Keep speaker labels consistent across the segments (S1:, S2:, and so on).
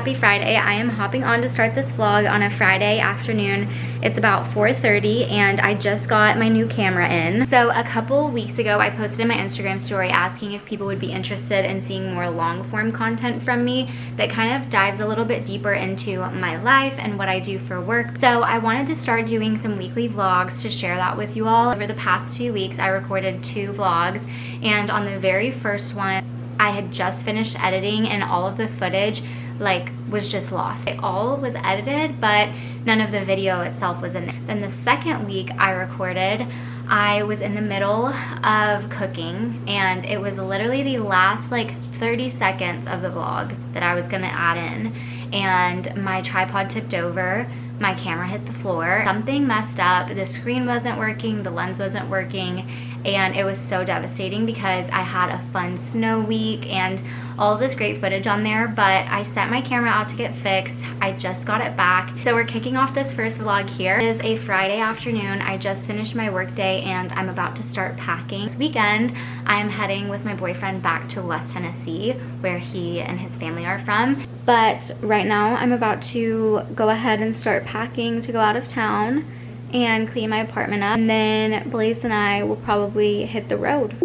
S1: happy Friday. I am hopping on to start this vlog on a Friday afternoon. It's about 4:30 and I just got my new camera in. So a couple weeks ago, I posted in my Instagram story asking if people would be interested in seeing more long form content from me that kind of dives a little bit deeper into my life and what I do for work. So I wanted to start doing some weekly vlogs to share that with you all. Over the past 2 weeks, I recorded 2 vlogs, and on the very first one, I had just finished editing and all of the footage like was just lost. It all was edited, but none of the video itself was in there. Then the second week I recorded, I was in the middle of cooking and it was literally the last like 30 seconds of the vlog that I was gonna add in, and my tripod tipped over, my camera hit the floor, something messed up, the screen wasn't working, the lens wasn't working, and it was so devastating because I had a fun snow week and all of this great footage on there, but I sent my camera out to get fixed. I just got it back. So we're kicking off this first vlog here. It is a Friday afternoon. I just finished my work day and I'm about to start packing. This weekend, I am heading with my boyfriend back to West Tennessee, where he and his family are from. But right now, I'm about to go ahead and start packing to go out of town and clean my apartment up. And then Blaze and I will probably hit the road.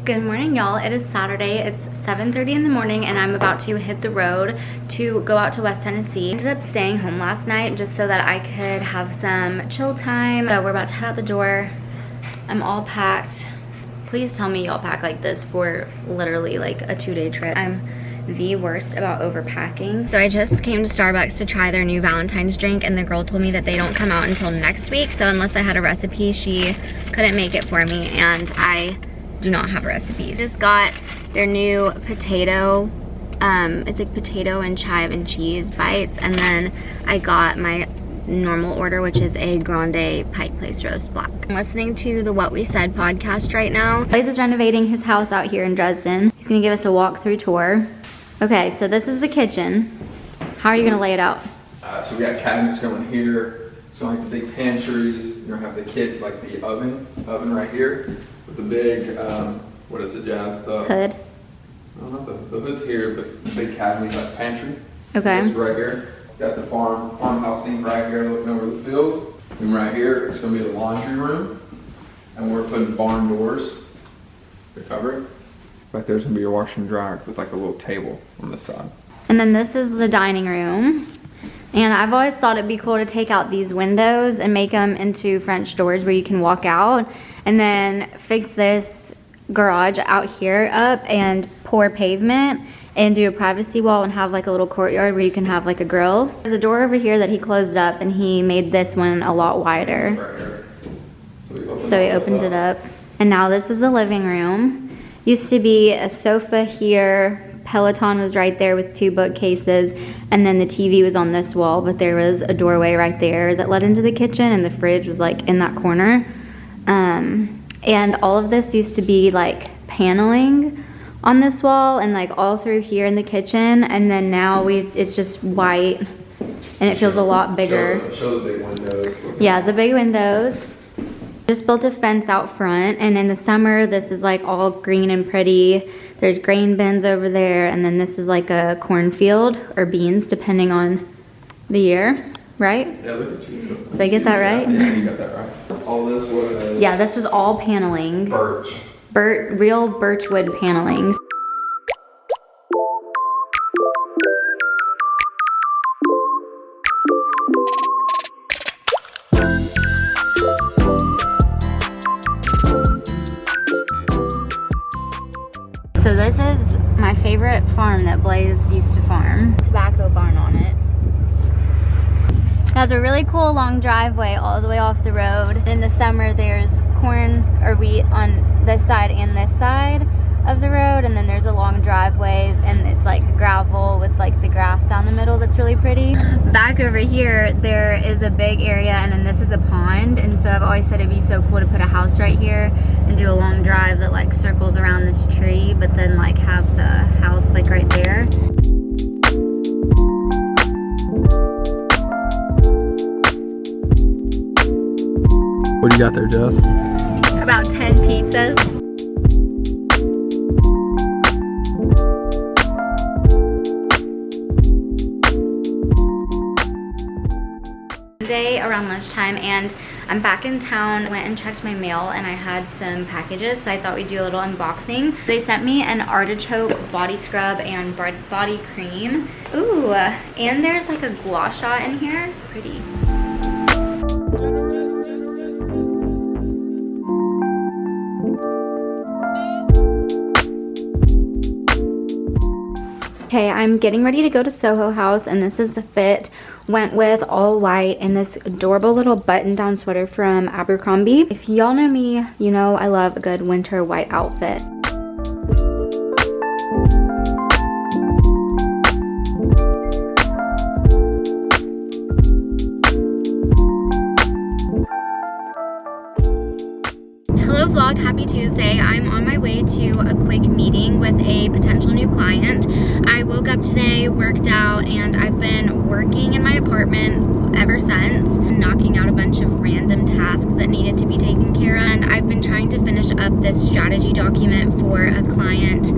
S1: Good morning, y'all. It is Saturday. It's 7:30 in the morning and I'm about to hit the road to go out to West Tennessee. I ended up staying home last night just so that I could have some chill time. So we're about to head out the door. I'm all packed. Please tell me y'all pack like this for literally like a 2-day trip. I'm the worst about overpacking. So I just came to Starbucks to try their new Valentine's drink, and the girl told me that they don't come out until next week. So unless I had a recipe, she couldn't make it for me, and I do not have a recipe. Just got their new potato, it's like potato and chive and cheese bites, and then I got my normal order, which is a grande Pike Place roast black. I'm listening to the What We Said podcast right now. Blaze is renovating his house out here in Dresden. He's gonna give us a walkthrough tour. Okay, so this is the kitchen. How are you gonna lay it out?
S2: So we got cabinets going here. So like the big pantries. You're gonna have the like the oven right here. With the big, what is it, Jazz? The
S1: hood.
S2: No, not the hood's here, but the big cabinet, like pantry.
S1: Okay.
S2: This is right here. Got the farmhouse sink right here, looking over the field. And right here, it's gonna be the laundry room, and we're putting barn doors to cover it. Right there's gonna be your washer and dryer with like a little table on the side.
S1: And then this is the dining room. And I've always thought it'd be cool to take out these windows and make them into French doors where you can walk out, and then fix this garage out here up and pour pavement and do a privacy wall and have like a little courtyard where you can have like a grill. There's a door over here that he closed up and he made this one a lot wider.
S2: Right here.
S1: So he opened it up. And now this is the living room. Used to be a sofa here. Peloton was right there with 2 bookcases, and then the TV was on this wall, but there was a doorway right there that led into the kitchen, and the fridge was like in that corner. And all of this used to be like paneling on this wall and like all through here in the kitchen, and then now it's just white and it feels a lot bigger.
S2: Show the big windows.
S1: Yeah, the big windows. Just built a fence out front, and in the summer this is like all green and pretty. There's grain bins over there, and then this is like a cornfield or beans depending on the year, right?
S2: Yeah, look at you.
S1: Did I get that right?
S2: Yeah, you got that right. All this was...
S1: Yeah, this was all paneling.
S2: Birch.
S1: Real birchwood paneling. So this is my favorite farm that Blaze used to farm. Tobacco barn on it. It has a really cool long driveway all the way off the road. In the summer there's corn or wheat on this side and this side of the road, and then there's a long driveway and it's like gravel with like the grass down the middle that's really pretty. Back back over here, there is a big area and then this is a pond. And so I've always said it'd be so cool to put a house right here and do a long drive that like circles around this tree, but then like have the house like right there.
S2: What do you got there, Jeff?
S1: About 10 pizzas. Day around lunchtime and I'm back in town. Went and checked my mail and I had some packages, so I thought we'd do a little unboxing. They sent me an artichoke body scrub and body cream. Ooh, and there's like a gua sha in here. Pretty. Okay, I'm getting ready to go to Soho House and this is the fit. Went with all white and this adorable little button-down sweater from Abercrombie. If y'all know me, you know I love a good winter white outfit. Hello vlog, happy Tuesday. I'm on my way to a quick meeting with a potential new client. I woke up today, worked out, and I've been working in my apartment ever since, knocking out a bunch of random tasks that needed to be taken care of. And I've been trying to finish up this strategy document for a client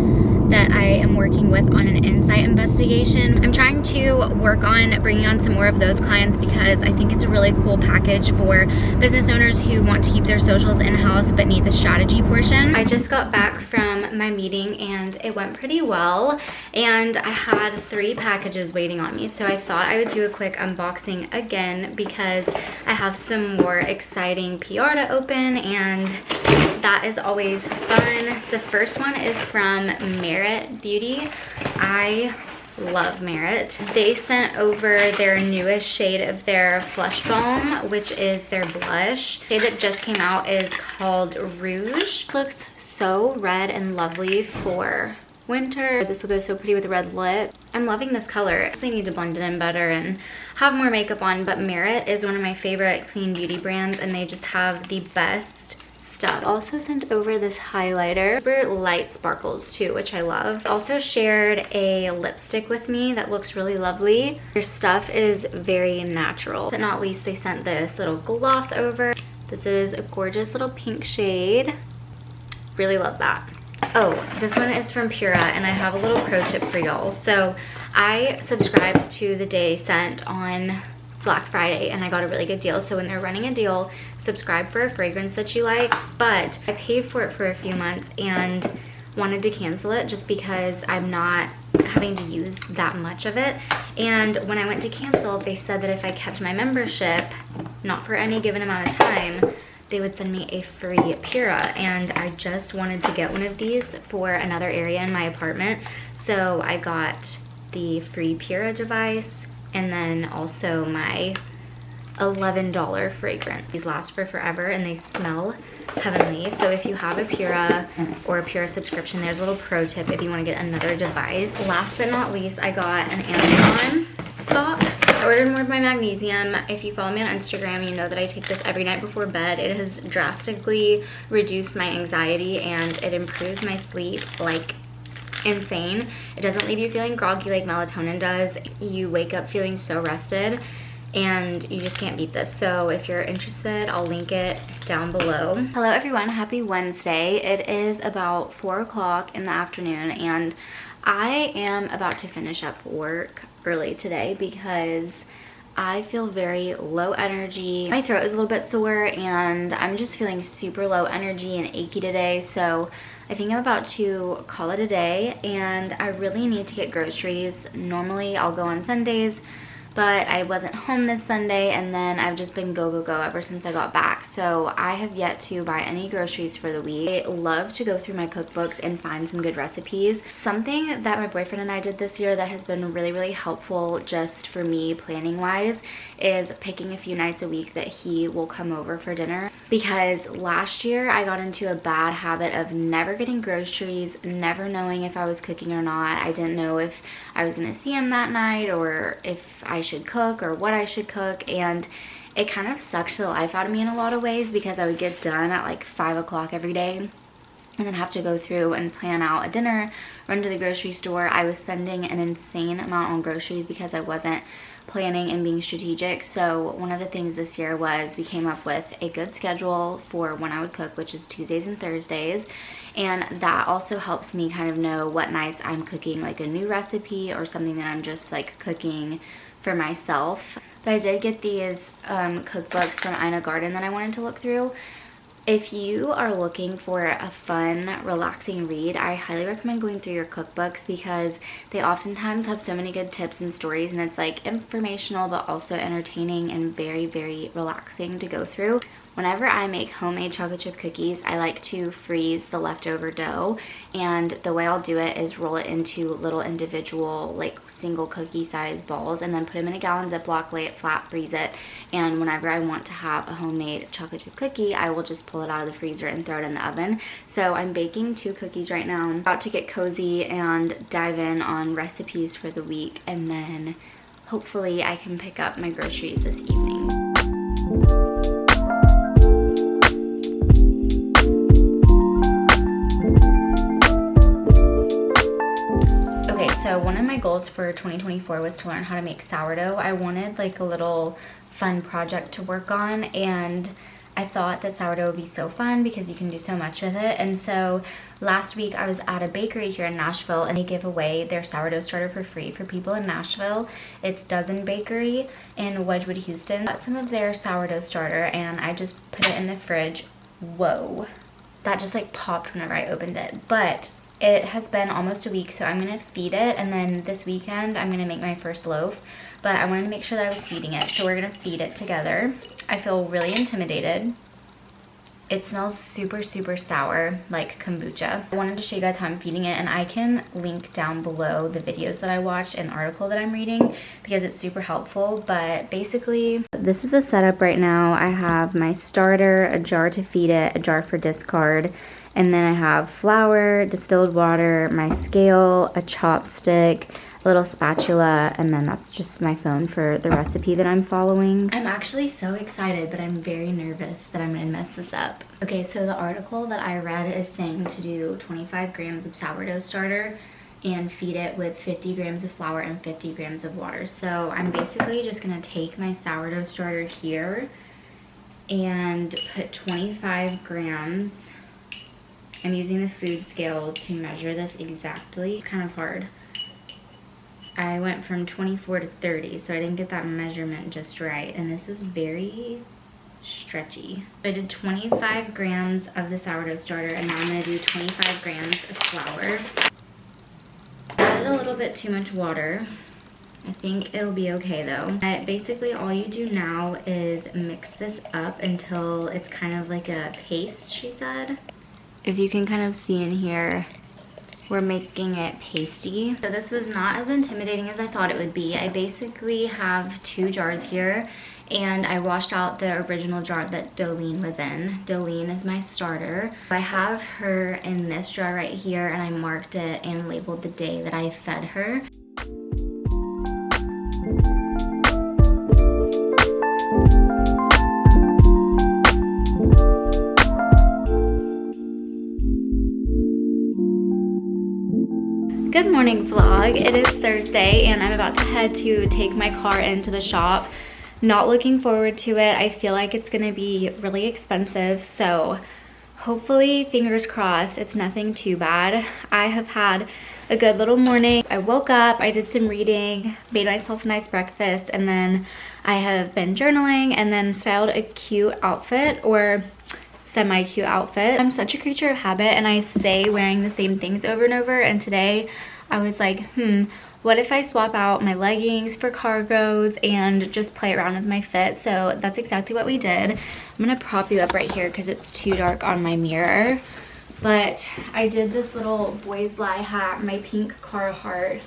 S1: that I am working with on an insight investigation. I'm trying to work on bringing on some more of those clients because I think it's a really cool package for business owners who want to keep their socials in-house but need the strategy portion. I just got back from my meeting and it went pretty well, and I had 3 packages waiting on me, so I thought I would do a quick unboxing again because I have some more exciting PR to open and that is always fun. The first one is from Merit Beauty. I love Merit. They sent over their newest shade of their Flush Balm, which is their blush. The shade that just came out is called Rouge. Looks so red and lovely for winter. This will go so pretty with a red lip. I'm loving this color. I need to blend it in better and have more makeup on, but Merit is one of my favorite clean beauty brands and they just have the best stuff. Also sent over this highlighter. Super light sparkles too, which I love. Also shared a lipstick with me that looks really lovely. Their stuff is very natural. But not least, they sent this little gloss over. This is a gorgeous little pink shade. Really love that. Oh, this one is from Pura and I have a little pro tip for y'all. So I subscribed to the Day Scent on Black Friday and I got a really good deal. So when they're running a deal, subscribe for a fragrance that you like. But I paid for it for a few months and wanted to cancel it just because I'm not having to use that much of it. And when I went to cancel, they said that if I kept my membership, not for any given amount of time, they would send me a free Pura. And I just wanted to get one of these for another area in my apartment. So I got the free Pura device and then also my $11 fragrance. These last for forever and they smell heavenly. So if you have a Pura or a Pura subscription, there's a little pro tip if you want to get another device. Last but not least, I got an Amazon box. I ordered more of my magnesium. If you follow me on Instagram, you know that I take this every night before bed. It has drastically reduced my anxiety and it improves my sleep like insane. It doesn't leave you feeling groggy like melatonin does. You wake up feeling so rested and you just can't beat this. So if you're interested, I'll link it down below. Hello everyone, happy Wednesday. It is about 4 o'clock in the afternoon and I am about to finish up work early today because I feel very low energy. My throat is a little bit sore and I'm just feeling super low energy and achy today. So I think I'm about to call it a day and I really need to get groceries. Normally I'll go on Sundays, but I wasn't home this Sunday and then I've just been go ever since I got back. So I have yet to buy any groceries for the week. I love to go through my cookbooks and find some good recipes. Something that my boyfriend and I did this year that has been really helpful just for me planning wise is picking a few nights a week that he will come over for dinner. Because last year I got into a bad habit of never getting groceries, never knowing if I was cooking or not. I didn't know if I was gonna see him that night or if I should cook or what I should cook, and it kind of sucked the life out of me in a lot of ways because I would get done at like 5 o'clock every day and then have to go through and plan out a dinner, run to the grocery store. I was spending an insane amount on groceries because I wasn't planning and being strategic. So one of the things this year was we came up with a good schedule for when I would cook, which is Tuesdays and Thursdays. And that also helps me kind of know what nights I'm cooking like a new recipe or something that I'm just like cooking for myself. But I did get these cookbooks from Ina Garden that I wanted to look through. If you are looking for a fun, relaxing read, I highly recommend going through your cookbooks because they oftentimes have so many good tips and stories, and it's like informational but also entertaining and very, very relaxing to go through. Whenever I make homemade chocolate chip cookies, I like to freeze the leftover dough, and the way I'll do it is roll it into little individual like single cookie size balls and then put them in a gallon Ziploc, lay it flat, freeze it, and whenever I want to have a homemade chocolate chip cookie, I will just pull it out of the freezer and throw it in the oven. So I'm baking 2 cookies right now. I'm about to get cozy and dive in on recipes for the week, and then hopefully I can pick up my groceries this evening. So one of my goals for 2024 was to learn how to make sourdough. I wanted like a little fun project to work on, and I thought that sourdough would be so fun because you can do so much with it. And so last week I was at a bakery here in Nashville, and they give away their sourdough starter for free for people in Nashville. It's Dozen Bakery in Wedgwood, Houston. I got some of their sourdough starter and I just put it in the fridge. Whoa, that just like popped whenever I opened it. But it has been almost a week, so I'm gonna feed it, and then this weekend I'm gonna make my first loaf. But I wanted to make sure that I was feeding it, so we're gonna feed it together. I feel really intimidated. It smells super, super sour, like kombucha. I wanted to show you guys how I'm feeding it, and I can link down below the videos that I watched and the article that I'm reading because it's super helpful. But basically, this is the setup right now. I have my starter, a jar to feed it, a jar for discard, and then I have flour, distilled water, my scale, a chopstick, a little spatula, and then that's just my phone for the recipe that I'm following. I'm actually so excited, but I'm very nervous that I'm gonna mess this up. Okay, so the article that I read is saying to do 25 grams of sourdough starter and feed it with 50 grams of flour and 50 grams of water. So I'm basically just gonna take my sourdough starter here and put 25 grams. I'm using the food scale to measure this exactly. It's kind of hard. I went from 24 to 30, so I didn't get that measurement just right. And this is very stretchy. I did 25 grams of the sourdough starter, and now I'm gonna do 25 grams of flour. I added a little bit too much water. I think it'll be okay though. Basically all you do now is mix this up until it's kind of like a paste, she said. If you can kind of see in here, we're making it pasty. So this was not as intimidating as I thought it would be. I basically have 2 jars here, and I washed out the original jar that Dolene was in. Dolene is my starter. I have her in this jar right here, and I marked it and labeled the day that I fed her. Good morning vlog. It is Thursday and I'm about to head to take my car into the shop. Not looking forward to it. I feel like it's gonna be really expensive, so hopefully, fingers crossed, it's nothing too bad. I have had a good little morning. I woke up, I did some reading, made myself a nice breakfast, and then I have been journaling and then styled a cute outfit, or semi-cute outfit. I'm such a creature of habit and I stay wearing the same things over and over, and today I was like, what if I swap out my leggings for cargos and just play around with my fit? So that's exactly what we did. I'm gonna prop you up right here because it's too dark on my mirror. But I did this little boys lie hat, my pink Carhartt.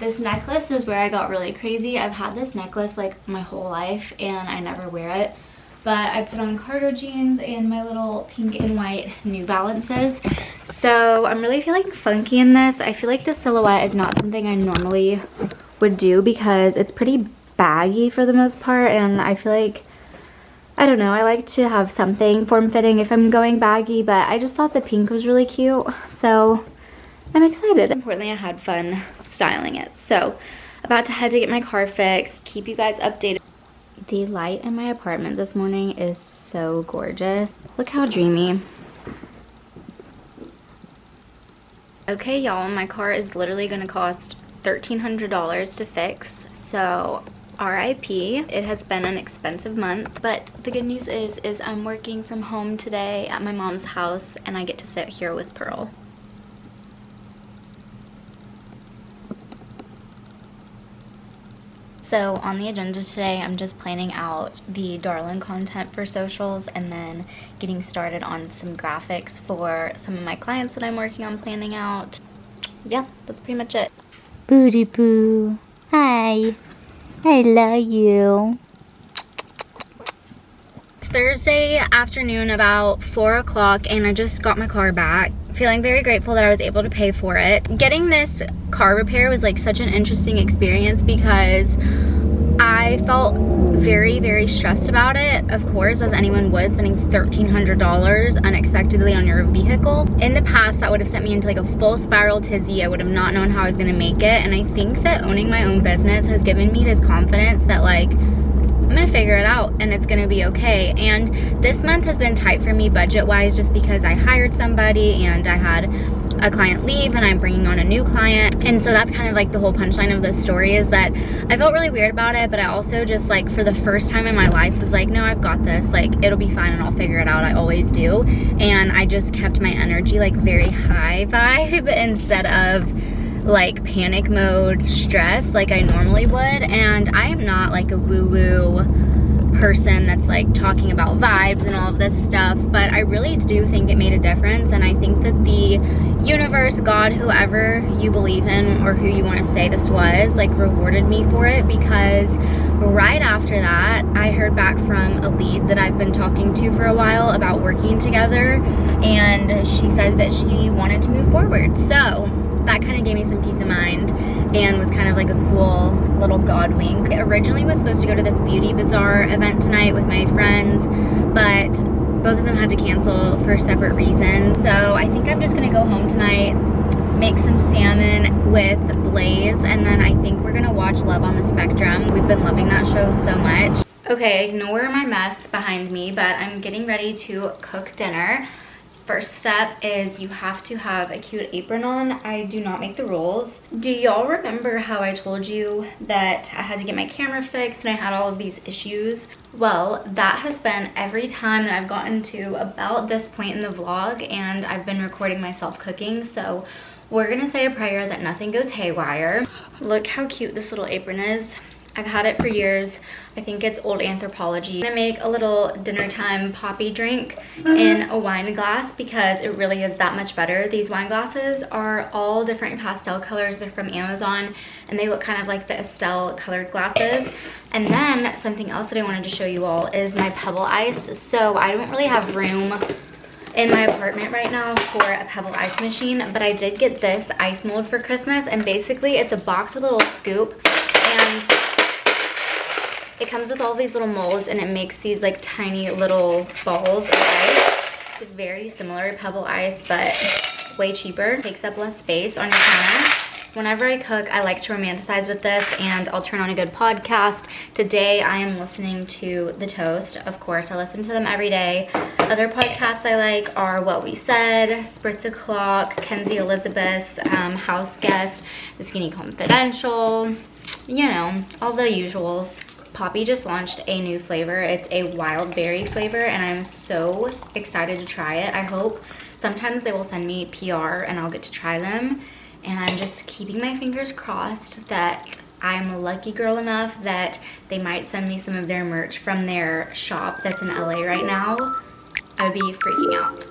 S1: This necklace is where I got really crazy. I've had this necklace like my whole life and I never wear it. But I put on cargo jeans and my little pink and white New Balances. So I'm really feeling funky in this. I feel like the silhouette is not something I normally would do because it's pretty baggy for the most part, and I feel like, I don't know, I like to have something form-fitting if I'm going baggy, but I just thought the pink was really cute, so I'm excited. Importantly, I had fun styling it. So, about to head to get my car fixed, keep you guys updated. The light in my apartment this morning is so gorgeous. Look how dreamy. Okay, y'all, my car is literally gonna cost $1,300 to fix, so RIP. It has been an expensive month, but the good news is I'm working from home today at my mom's house, and I get to sit here with Pearl. So on the agenda today, I'm just planning out the darling content for socials and then getting started on some graphics for some of my clients that I'm working on planning out. Yeah, that's pretty much it. Booty boo. Hi. I love you. It's Thursday afternoon, about 4 o'clock, and I just got my car back. Feeling very grateful that I was able to pay for it. Getting this car repair was like such an interesting experience because I felt very, very stressed about it, of course, as anyone would, spending $1,300 unexpectedly on your vehicle. In the past, that would have sent me into like a full spiral tizzy. I would have not known how I was gonna make it, and I think that owning my own business has given me this confidence that like, I'm gonna figure it out and it's gonna be okay. And this month has been tight for me budget-wise just because I hired somebody and I had a client leave and I'm bringing on a new client. And so that's kind of like the whole punchline of this story, is that I felt really weird about it, but I also just like for the first time in my life was like, no, I've got this, like it'll be fine and I'll figure it out. I always do. And I just kept my energy like very high vibe instead of like panic mode stress like I normally would. And I am not like a woo-woo person that's like talking about vibes and all of this stuff, but I really do think it made a difference. And I think that the universe, God, whoever you believe in or who you want to say this was, like rewarded me for it, because right after that I heard back from a lead that I've been talking to for a while about working together, and she said that she wanted to move forward. So that kind of gave me some peace of mind and was kind of like a cool little God wink. I originally was supposed to go to this beauty bazaar event tonight with my friends, but both of them had to cancel for separate reasons. So I think I'm just gonna go home tonight, make some salmon with Blaze, and then I think we're gonna watch Love on the Spectrum. We've been loving that show so much. Okay, ignore my mess behind me, but I'm getting ready to cook dinner. First step is you have to have a cute apron on. I do not make the rules. Do y'all remember how I told you that I had to get my camera fixed and I had all of these issues? Well, that has been every time that I've gotten to about this point in the vlog and I've been recording myself cooking. So we're gonna say a prayer that nothing goes haywire. Look how cute this little apron is. I've had it for years. I think it's old Anthropologie. I'm gonna make a little dinner time poppy drink in a wine glass because it really is that much better. These wine glasses are all different pastel colors. They're from Amazon and they look kind of like the Estelle colored glasses. And then something else that I wanted to show you all is my pebble ice. So I don't really have room in my apartment right now for a pebble ice machine, but I did get this ice mold for Christmas, and basically it's a box with a little scoop, and it comes with all these little molds and it makes these like tiny little balls of ice. It's very similar to pebble ice, but way cheaper. Takes up less space on your counter. Whenever I cook, I like to romanticize with this, and I'll turn on a good podcast. Today, I am listening to The Toast. Of course, I listen to them every day. Other podcasts I like are What We Said, Spritz O'Clock, Kenzie Elizabeth's House Guest, The Skinny Confidential, you know, all the usuals. Poppy just launched a new flavor. It's a wild berry flavor, and I'm so excited to try it. I hope sometimes they will send me PR and I'll get to try them. And I'm just keeping my fingers crossed that I'm a lucky girl enough that they might send me some of their merch from their shop that's in LA right now. I would be freaking out.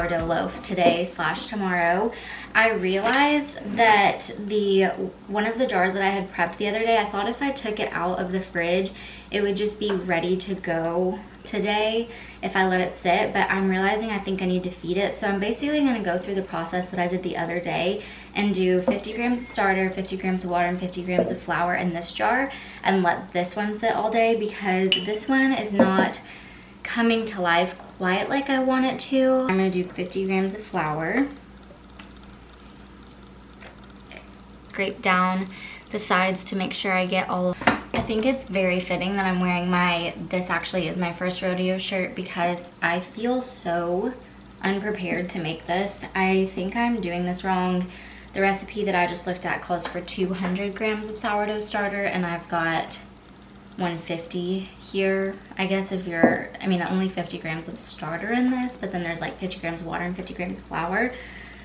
S1: sourdough loaf today/tomorrow. I realized that one of the jars that I had prepped the other day, I thought if I took it out of the fridge, it would just be ready to go today if I let it sit, but I'm realizing I think I need to feed it. So I'm basically gonna go through the process that I did the other day and do 50 grams of starter, 50 grams of water, and 50 grams of flour in this jar and let this one sit all day, because this one is not coming to life quite like I want it to. I'm gonna do 50 grams of flour. Scrape down the sides to make sure I get all of. I think it's very fitting that I'm wearing this actually is my first rodeo shirt, because I feel so unprepared to make this. I think I'm doing this wrong. The recipe that I just looked at calls for 200 grams of sourdough starter, and I've got 150 here. I guess only 50 grams of starter in this, but then there's like 50 grams of water and 50 grams of flour.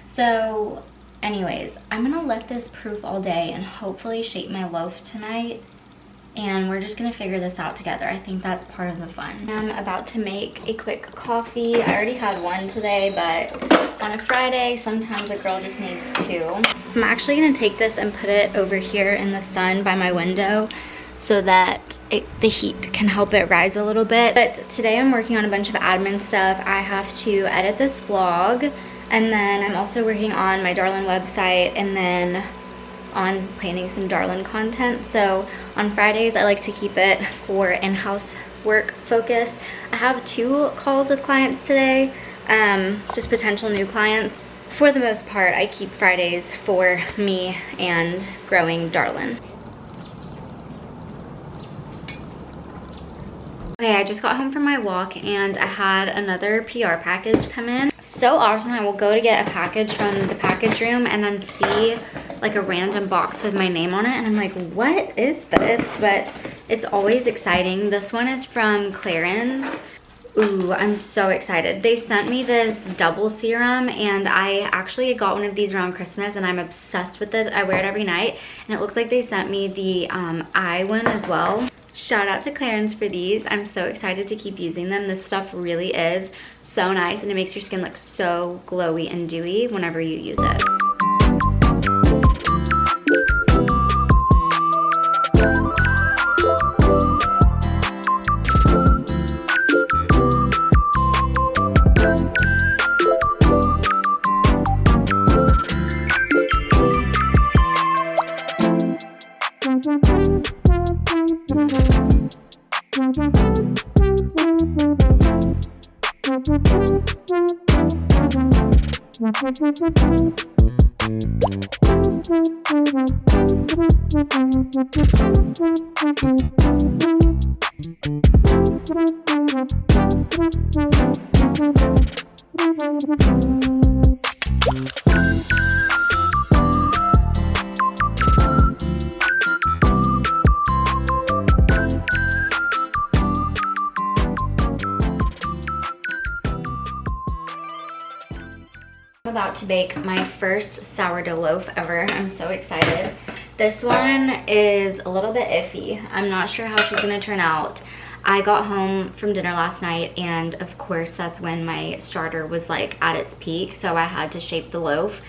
S1: So anyways, I'm gonna let this proof all day and hopefully shape my loaf tonight, and we're just gonna figure this out together. I think that's part of the fun. I'm about to make a quick coffee. I already had one today, but on a Friday, sometimes a girl just needs two. I'm actually gonna take this and put it over here in the sun by my window so that the heat can help it rise a little bit. But today I'm working on a bunch of admin stuff. I have to edit this vlog, and then I'm also working on my Darlin website, and then on planning some Darlin content. So on Fridays, I like to keep it for in-house work focus. I have 2 calls with clients today, just potential new clients. For the most part, I keep Fridays for me and growing Darlin. Okay, I just got home from my walk and I had another PR package come in. So often I will go to get a package from the package room and then see like a random box with my name on it, and I'm like, what is this? But it's always exciting. This one is from Clarins. Ooh, I'm so excited. They sent me this double serum, and I actually got one of these around Christmas and I'm obsessed with it. I wear it every night, and it looks like they sent me the eye one as well. Shout out to Clarins for these. I'm so excited to keep using them. This stuff really is so nice, and it makes your skin look so glowy and dewy whenever you use it. I'm about to bake my first sourdough loaf ever. I'm so excited. This one is a little bit iffy. I'm not sure how she's gonna turn out. I got home from dinner last night, and of course that's when my starter was like at its peak, so I had to shape the loaf.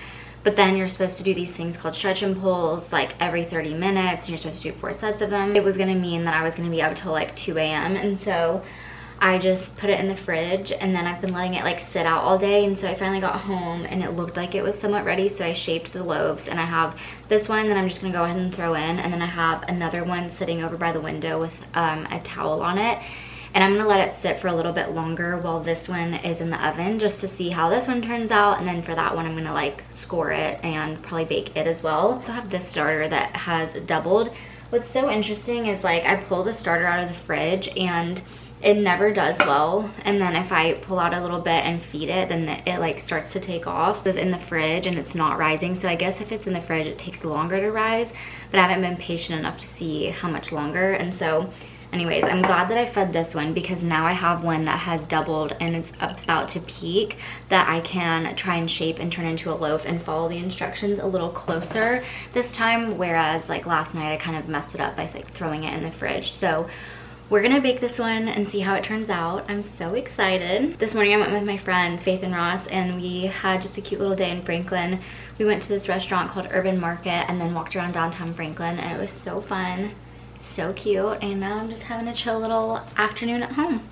S1: But then you're supposed to do these things called stretch and pulls like every 30 minutes, and you're supposed to do 4 sets of them. It was gonna mean that I was gonna be up till like 2 a.m. and so I just put it in the fridge, and then I've been letting it like sit out all day, and so I finally got home and it looked like it was somewhat ready, so I shaped the loaves, and I have this one that I'm just gonna go ahead and throw in, and then I have another one sitting over by the window with a towel on it, and I'm gonna let it sit for a little bit longer while this one is in the oven just to see how this one turns out, and then for that one I'm gonna like score it and probably bake it as well. So I have this starter that has doubled. What's so interesting is like I pull the starter out of the fridge and it never does well, and then if I pull out a little bit and feed it, then it like starts to take off. It's in the fridge and it's not rising, so I guess if it's in the fridge it takes longer to rise, but I haven't been patient enough to see how much longer. And so anyways, I'm glad that I fed this one, because now I have one that has doubled and it's about to peak that I can try and shape and turn into a loaf and follow the instructions a little closer this time, whereas like last night I kind of messed it up by like throwing it in the fridge. So we're gonna bake this one and see how it turns out. I'm so excited. This morning I went with my friends, Faith and Ross, and we had just a cute little day in Franklin. We went to this restaurant called Urban Market and then walked around downtown Franklin, and it was so fun, so cute, and now I'm just having a chill little afternoon at home.